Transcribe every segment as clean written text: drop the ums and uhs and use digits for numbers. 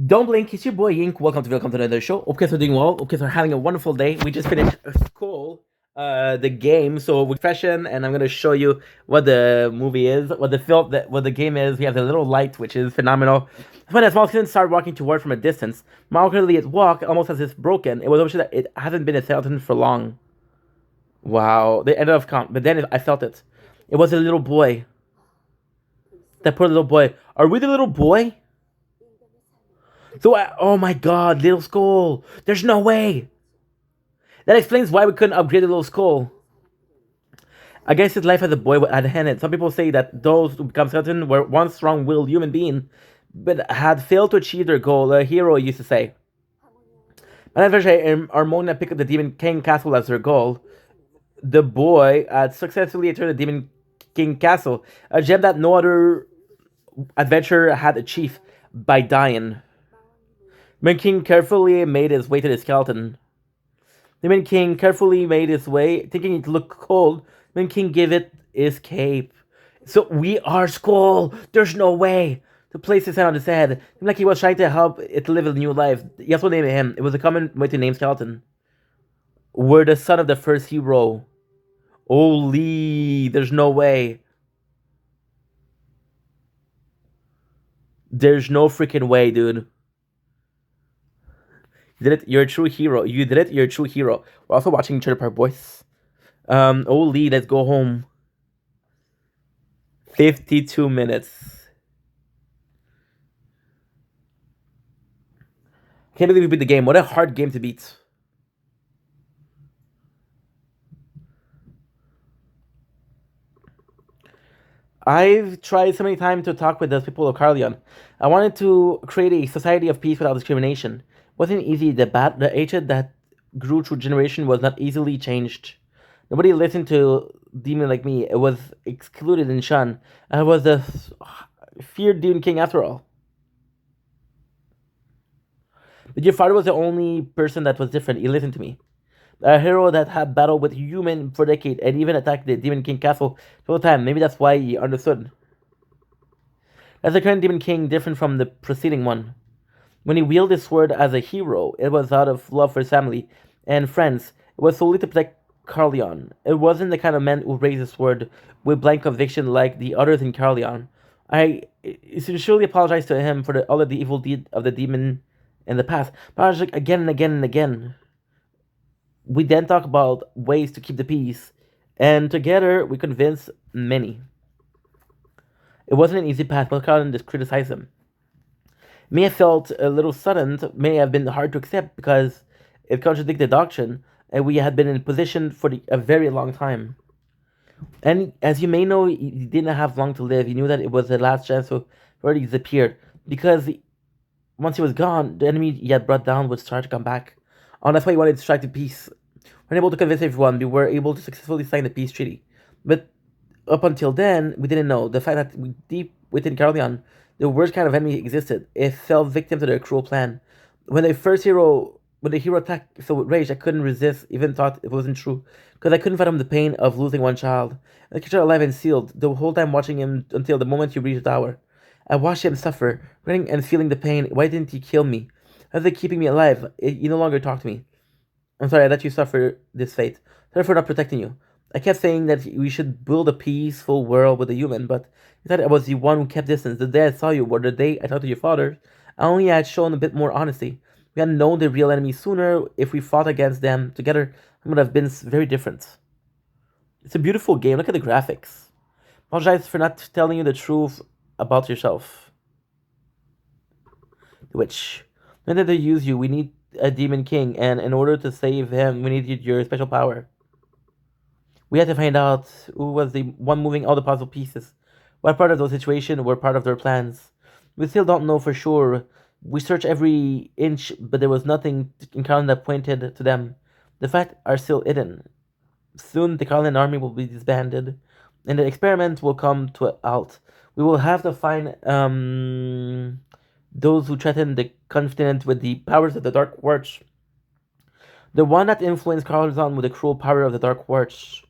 Don't blink, it's your boy Ink. Welcome to another show. Hope you guys are doing well. Hope you guys are having a wonderful day. We just finished school, the game, so we're freshen, and I'm gonna show you what the movie is, what the game is. We have the little light, which is phenomenal. When a small student started walking toward from a distance, Malcolmly its walk almost as if broken. It was obvious that it hasn't been a skeleton for long. Wow, they ended up but then I felt it. It was a little boy. That poor little boy. Are we the little boy? Oh my god, little skull. There's no way. That explains why we couldn't upgrade the little skull. I guess his life as a boy had ended. Some people say that those who become skeleton were once strong-willed human beings, but had failed to achieve their goal. A hero used to say. My adversary Armona picked up the Demon King Castle as their goal. The boy had successfully entered the Demon King Castle, a gem that no other adventurer had achieved by dying. Demon King carefully made his way to the skeleton. Demon King carefully made his way, thinking it looked cold. Demon King gave it his cape. So we are Skull. There's no way. To place his hand on his head, like he was trying to help it live a new life. He also named him. It was a common way to name skeleton. We're the son of the first hero. Holy, there's no way. There's no freaking way, dude. You did it. You're a true hero. You did it. You're a true hero. We're also watching Trailer Park Boys. Holy, let's go home. 52 minutes. Can't believe we beat the game. What a hard game to beat. I've tried so many times to talk with those people of Carleon. I wanted to create a society of peace without discrimination. It wasn't easy. The hatred that grew through generation was not easily changed. Nobody listened to demon like me. It was excluded and shunned. I was a feared demon king after all. But your father was the only person that was different. He listened to me. A hero that had battled with human for decades and even attacked the Demon King castle all the time. Maybe that's why he understood. As the current Demon King, different from the preceding one. When he wielded his sword as a hero, it was out of love for his family and friends. It was solely to protect Carleon. It wasn't the kind of man who raised his sword with blind conviction like the others in Carleon. I sincerely apologize to him for all of the evil deed of the demon in the past. But I was like again and again and again. We then talk about ways to keep the peace, and together we convince many. It wasn't an easy path, but Carleon just criticized him. May have felt a little sudden, may have been hard to accept because it contradicted the doctrine, and we had been in position for a very long time. And as you may know, he didn't have long to live. He knew that it was the last chance, so he already disappeared. Because once he was gone, the enemy he had brought down would start to come back. And that's why he wanted to strike the peace. We were able to convince everyone. We were able to successfully sign the peace treaty. But up until then, we didn't know. The fact that deep within Carleon, the worst kind of enemy existed. It fell victim to their cruel plan. When the hero attacked so with rage, I couldn't resist, even thought it wasn't true. Because I couldn't fathom the pain of losing one child. I kept her alive and sealed, the whole time watching him until the moment he reached the tower. I watched him suffer, running and feeling the pain. Why didn't he kill me? How's it keeping me alive? You no longer talk to me. I'm sorry I let you suffer this fate. Sorry for not protecting you. I kept saying that we should build a peaceful world with a human, but you thought I was the one who kept distance. The day I saw you, or the day I talked to your father, I only had shown a bit more honesty. We had known the real enemy sooner. If we fought against them together, it would have been very different. It's a beautiful game. Look at the graphics. Apologize for not telling you the truth about yourself. The witch. When did they use you? We need a demon king, and in order to save him, we needed your special power. We had to find out who was the one moving all the puzzle pieces. What part of those situations were part of their plans? We still don't know for sure. We searched every inch, but there was nothing in Carleon that pointed to them. The facts are still hidden. Soon the Carleon army will be disbanded, and the experiment will come to a halt. We will have to find those who threaten the continent with the powers of the Dark Watch. The one that influenced Carleon with the cruel power of the Dark Watch.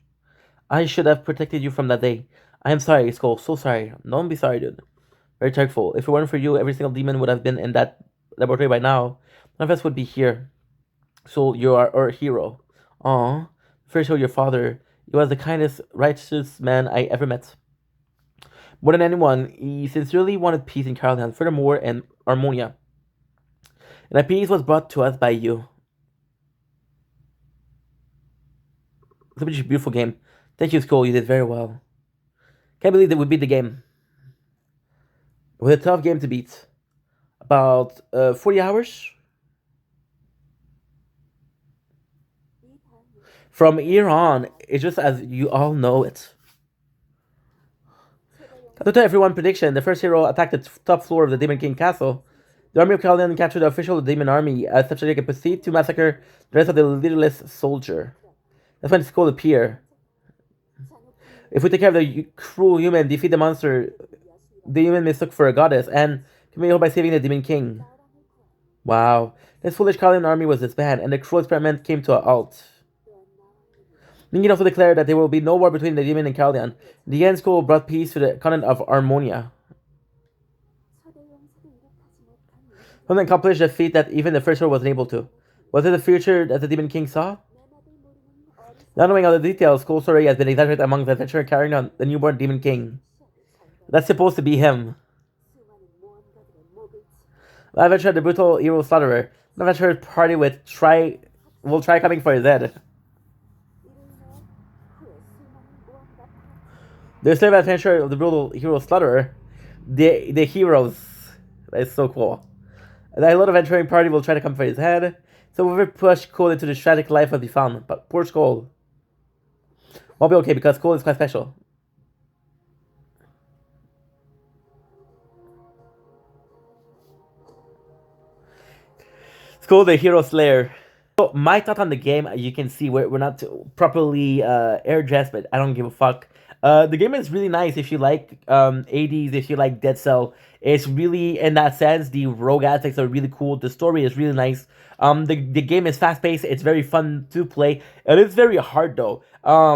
I should have protected you from that day. I am sorry, Skull. So sorry. Don't be sorry, dude. Very thankful. If it weren't for you, every single demon would have been in that laboratory by now, none of us would be here. So you are our hero. Aw. First show your father. He was the kindest, righteous man I ever met. More than anyone, he sincerely wanted peace in Caroline, furthermore, and Harmonia. And that peace was brought to us by you. Such a beautiful game. Thank you, Skull. You did very well. Can't believe that we beat the game. It was a tough game to beat. About 40 hours? From here on, it's just as you all know it. To tell everyone prediction, the first hero attacked the top floor of the Demon King Castle. The army of Kaladin captured the official demon army as such that they could proceed to massacre the rest of the leaderless soldier. That's when Skull appear. If we take care of the cruel human, defeat the monster, the human mistook for a goddess, and can be hope by saving the Demon King. Wow. This foolish Kaladin army was disbanded, and the cruel experiment came to a halt. Ningin also declared that there will be no war between the demon and Kaldian. The end school brought peace to the continent of Harmonia. Something accomplished a feat that even the first hero wasn't able to. Was it the future that the Demon King saw? Not knowing all the details, Skull's story has been exaggerated among the adventurer carrying on the newborn Demon King. That's supposed to be him. The adventurer had the brutal hero slaughterer. The adventurer party will try coming for his head. The slave adventure of the brutal hero slaughterer. The heroes. That is so cool. The little adventuring party will try to come for his head. So whoever pushed Cole into the tragic life must be found. But poor Skull won't be okay because Cole is quite special. Skull the Hero Slayer. So my thought on the game, you can see we're not properly air dressed, but I don't give a fuck. The game is really nice if you like 80s, if you like Dead Cell. It's really, in that sense, the rogue aspects are really cool. The story is really nice. The game is fast paced. It's very fun to play. It is very hard though.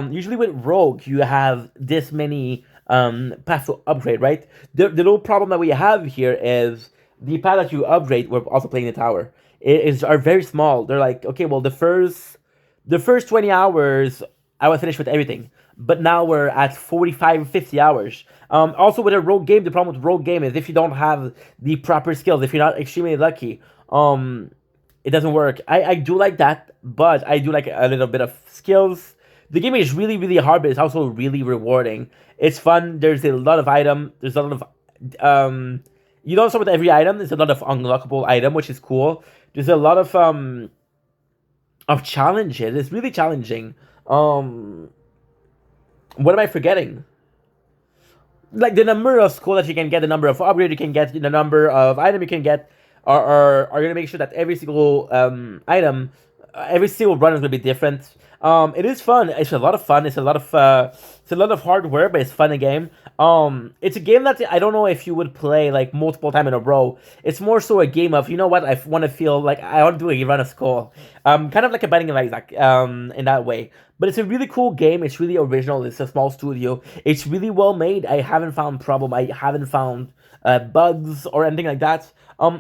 Usually with rogue, you have this many paths to upgrade, right? The little problem that we have here is the path that you upgrade. We're also playing the tower. Are very small. They're like, okay, well the first 20 hours I was finished with everything. But now we're at 45, 50 hours. Also, with a rogue game, the problem with rogue game is if you don't have the proper skills, if you're not extremely lucky, it doesn't work. I do like that, but I do like a little bit of skills. The game is really, really hard, but it's also really rewarding. It's fun. There's a lot of item. There's a lot of you don't start with every item. There's a lot of unlockable item, which is cool. There's a lot of challenges. It's really challenging. What am I forgetting? Like the number of skull that you can get, the number of upgrade you can get, the number of item you can get, are gonna make sure that every single item, every single run is gonna be different. It is fun. It's a lot of fun. It's a lot of hard work, but it's fun a game. It's a game that I don't know if you would play like multiple times in a row. It's more so a game of, you know what, I want to feel like I want to do a run of Skull. Kind of like a Binding of Isaac, in that way. But it's a really cool game. It's really original. It's a small studio. It's really well made. I haven't found problem. I haven't found bugs or anything like that.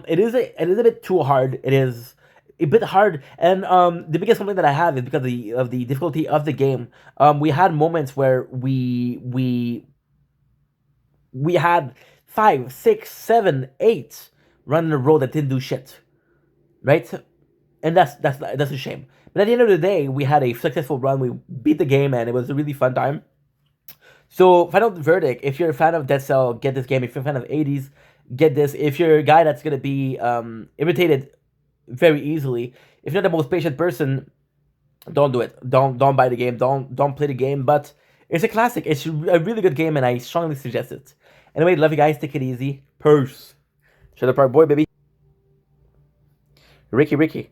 It is a bit too hard. It is a bit hard, and the biggest complaint that I have is because of the difficulty of the game. We had moments where we had 5, 6, 7, 8 run in a row that didn't do shit, right? And that's a shame. But at the end of the day, we had a successful run. We beat the game, and it was a really fun time. So, final verdict: if you're a fan of Dead Cell, get this game. If you're a fan of 80s, get this. If you're a guy that's gonna be irritated very easily, if you're not the most patient person, don't do it. Don't buy the game. Don't play the game. But it's a classic. It's a really good game, and I strongly suggest it. Anyway, love you guys. Take it easy. Peace. Shut up, our boy, baby. Ricky.